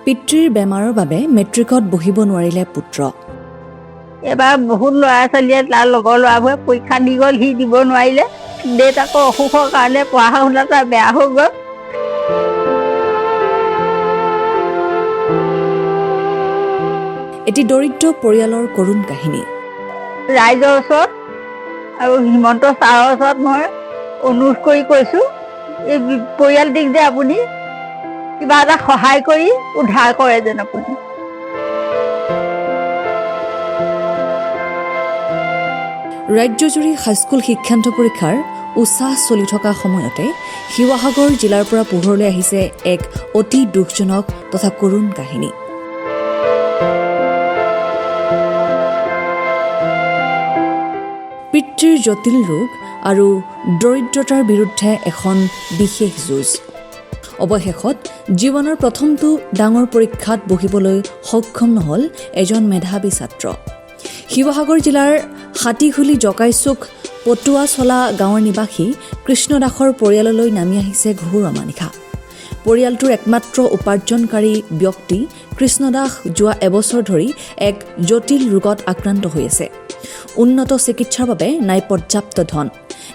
পিতৃৰ বেমাৰৰ বাবে মেট্ৰিকত বহিব নোৱাৰিলে পুত্ৰ। এবাৰ বহুত ল'ৰা ছোৱালীয়ে তাৰ লগৰ ল'ৰাবোৰে পৰীক্ষা দি গ'ল, সি দিব নোৱাৰিলে। দেউতাকৰ অসুখৰ কাৰণে পঢ়া শুনা তাৰ বেয়া হৈ গ'ল। এটি দৰিদ্ৰ পৰিয়ালৰ কৰুণ কাহিনী। ৰাইজৰ ওচৰত আৰু হিমন্ত ছাৰৰ ওচৰত মই অনুৰোধ কৰি কৈছোঁ, এই পৰিয়ালটিক যে আপুনি কিবা এটা সহায় কৰি উদ্ধাৰ কৰে যেন আপুনি। ৰাজ্যজুৰি হাইস্কুল শিক্ষান্ত পৰীক্ষাৰ উৎসাহ চলি থকা সময়তে শিৱসাগৰ জিলাৰ পৰা পোহৰলৈ আহিছে এক অতি দুখজনক তথা কৰুণ কাহিনী। পিতৃৰ জটিল ৰোগ আৰু দৰিদ্ৰতাৰ বিৰুদ্ধে এখন বিশেষ যুঁজ। অৱশেষত জীৱনৰ প্ৰথমটো ডাঙৰ পৰীক্ষাত বহিবলৈ সক্ষম নহল এজন মেধাৱী ছাত্ৰ। শিৱসাগৰ জিলাৰ হাতীখুলি জকাইচুক পটুৱাচলা গাঁৱৰ নিবাসী কৃষ্ণ দাসৰ পৰিয়াললৈ নামি আহিছে ঘোৰ অমানিশা। পৰিয়ালটোৰ একমাত্ৰ উপাৰ্জনকাৰী ব্যক্তি কৃষ্ণ দাস যোৱা এবছৰ ধৰি এক জটিল ৰোগত আক্ৰান্ত হৈ আছে। উন্নত চিকিৎসাৰ বাবে নাই পৰ্যাপ্ত ধন।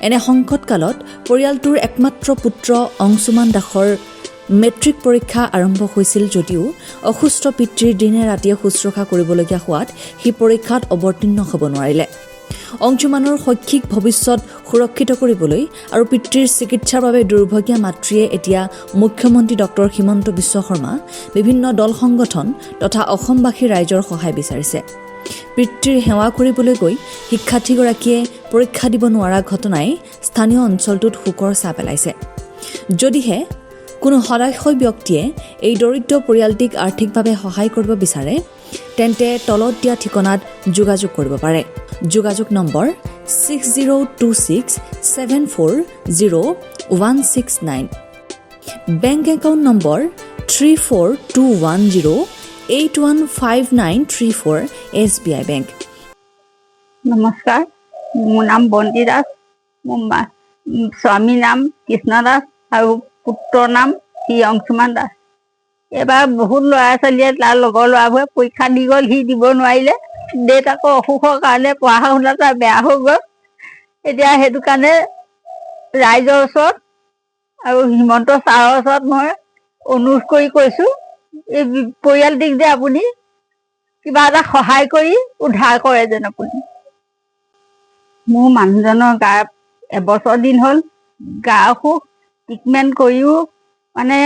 এনে সংকটকালত পৰিয়ালটোৰ একমাত্ৰ পুত্ৰ অংশুমান দাসৰ মেট্ৰিক পৰীক্ষা আৰম্ভ হৈছিল যদিও অসুস্থ পিতৃৰ দিনে ৰাতিয়ে শুশ্ৰূষা কৰিবলগীয়া হোৱাত সি পৰীক্ষাত অৱতীৰ্ণ হ'ব নোৱাৰিলে। অংশুমানৰ শৈক্ষিক ভৱিষ্যত সুৰক্ষিত কৰিবলৈ আৰু পিতৃৰ চিকিৎসাৰ বাবে দুৰ্ভগীয়া মাতৃয়ে এতিয়া মুখ্যমন্ত্ৰী ডক্টৰ হিমন্ত বিশ্ব শৰ্মা, বিভিন্ন দল সংগঠন তথা অসমবাসী ৰাইজৰ সহায় বিচাৰিছে। পিতৃৰ সেৱা কৰিবলৈ গৈ শিক্ষাৰ্থীগৰাকীয়ে পৰীক্ষা দিব নোৱাৰা ঘটনাই স্থানীয় অঞ্চলটোত শোকৰ ছাঁ পেলাইছে। যদিহে কোনো সদাশয় ব্যক্তিয়ে এই দৰিদ্ৰ পৰিয়ালটিক আৰ্থিকভাৱে সহায় কৰিব বিচাৰে তেন্তে তলত দিয়া ঠিকনাত যোগাযোগ কৰিব পাৰে। যোগাযোগ number 6026740169, bank account number 3421081593 SBI bank. নমস্কাৰ, মোৰ নাম বন্তি দাস, মোৰ স্বামীৰ নাম কৃষ্ণ দাস আৰু পুত্ৰৰ নাম শ্ৰী অংশুমান দাস। এবাৰ বহুত ল'ৰা ছোৱালীয়ে তাৰ লগৰ ল'ৰাবোৰে পৰীক্ষা দি গ'ল, সি দিব নোৱাৰিলে। দেউতাকৰ অসুখৰ কাৰণে পঢ়া শুনা তাৰ বেয়া হৈ গ'ল। এতিয়া সেইটো কাৰণে ৰাইজৰ ওচৰত আৰু হিমন্ত ছাৰৰ ওচৰত মই অনুৰোধ কৰি কৈছোঁ, এই পৰিয়ালটিক যে আপুনি কিবা এটা সহায় কৰি উদ্ধাৰ কৰে যেন আপুনি। মোৰ মানুহজনৰ গা এবছৰ দিন হ'ল গা অসুখ, ট্ৰিটমেণ্ট কৰিও মানে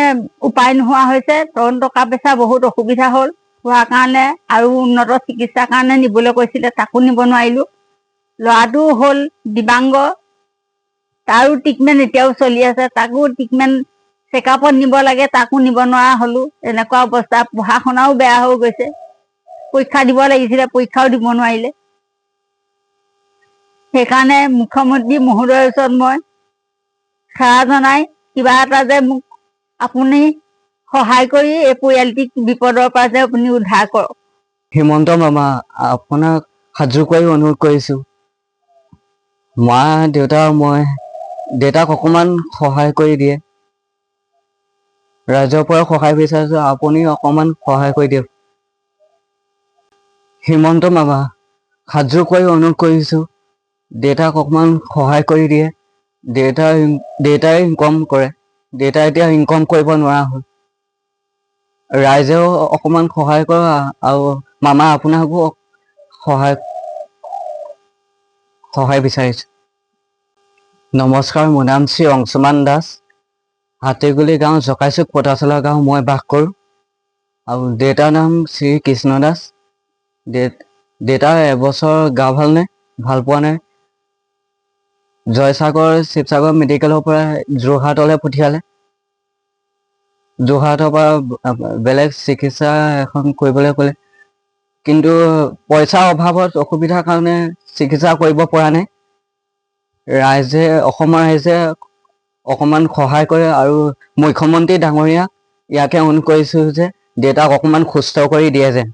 উপায় নোহোৱা হৈছে। টকা পইচা বহুত অসুবিধা হ'ল হোৱাৰ কাৰণে আৰু উন্নত চিকিৎসাৰ কাৰণে নিবলৈ কৈছিলে, তাকো নিব নোৱাৰিলোঁ। ল'ৰাটোও হ'ল দিব্যাংগ, তাৰো ট্ৰিটমেণ্ট এতিয়াও চলি আছে, তাকো ট্ৰিটমেণ্ট চেকআপত নিব লাগে, তাকো নিব নোৱাৰা হ'লোঁ। এনেকুৱা অৱস্থা, পঢ়া শুনাও বেয়া হৈ গৈছে। পৰীক্ষা দিব লাগিছিলে, পৰীক্ষাও দিব নোৱাৰিলে। সেইকাৰণে মুখ্যমন্ত্ৰী মহোদয়ৰ ওচৰত মই সেৱা জনাই কিবা এটা যে মোক আপুনি সহায় কৰি এই পৰিয়ালটিক বিপদৰ পৰা যে আপুনি উদ্ধাৰ কৰক। হিমন্ত মামা, আপোনাক সাজু কৰি অনুৰোধ কৰিছোঁ, মা দেউতা মই দেউতাক অকণমান সহায় কৰি দিয়ে। ৰাইজৰ পৰা সহায় বিচাৰিছোঁ, আপুনি অকণমান সহায় কৰি দিয়ক। হিমন্ত মামা, সাজু কৰি অনুৰোধ কৰিছোঁ, দেউতাক অকণমান সহায় কৰি দিয়ে। দেউতাই ইনকম কৰে, দেউতাই এতিয়া ইনকম কৰিব নোৱাৰা হ'ল। ৰাইজেও অকণমান সহায় কৰক আৰু মামা আপোনাকো সহায় বিচাৰিছোঁ। নমস্কাৰ, মোৰ নাম শ্ৰী অংশুমান দাস, হাতীগুলি গাঁও, জকাইচুক পটাচলা গাঁও মই বাস কৰোঁ। আৰু দেউতাৰ নাম শ্ৰী কৃষ্ণ দাস। দেউতাৰ এবছৰ গা ভাল নাই, ভাল পোৱা নাই। জয়সাগৰ শিৱসাগৰ মেডিকেলৰ পৰা যোৰহাটলৈ পঠিয়ালে। যোৰহাটৰ পৰা বেলেগ চিকিৎসা এখন কৰিবলৈ ক'লে, কিন্তু পইচাৰ অভাৱত অসুবিধাৰ কাৰণে চিকিৎসা কৰিব পৰা নাই। অসমৰ ৰাইজে অকণমান সহায় কৰে আৰু মুখ্যমন্ত্ৰী ডাঙৰীয়াক ইয়াকে অনুৰোধ কৰিছোঁ যে দেউতাক অকণমান সুস্থ কৰি দিয়ে যেন।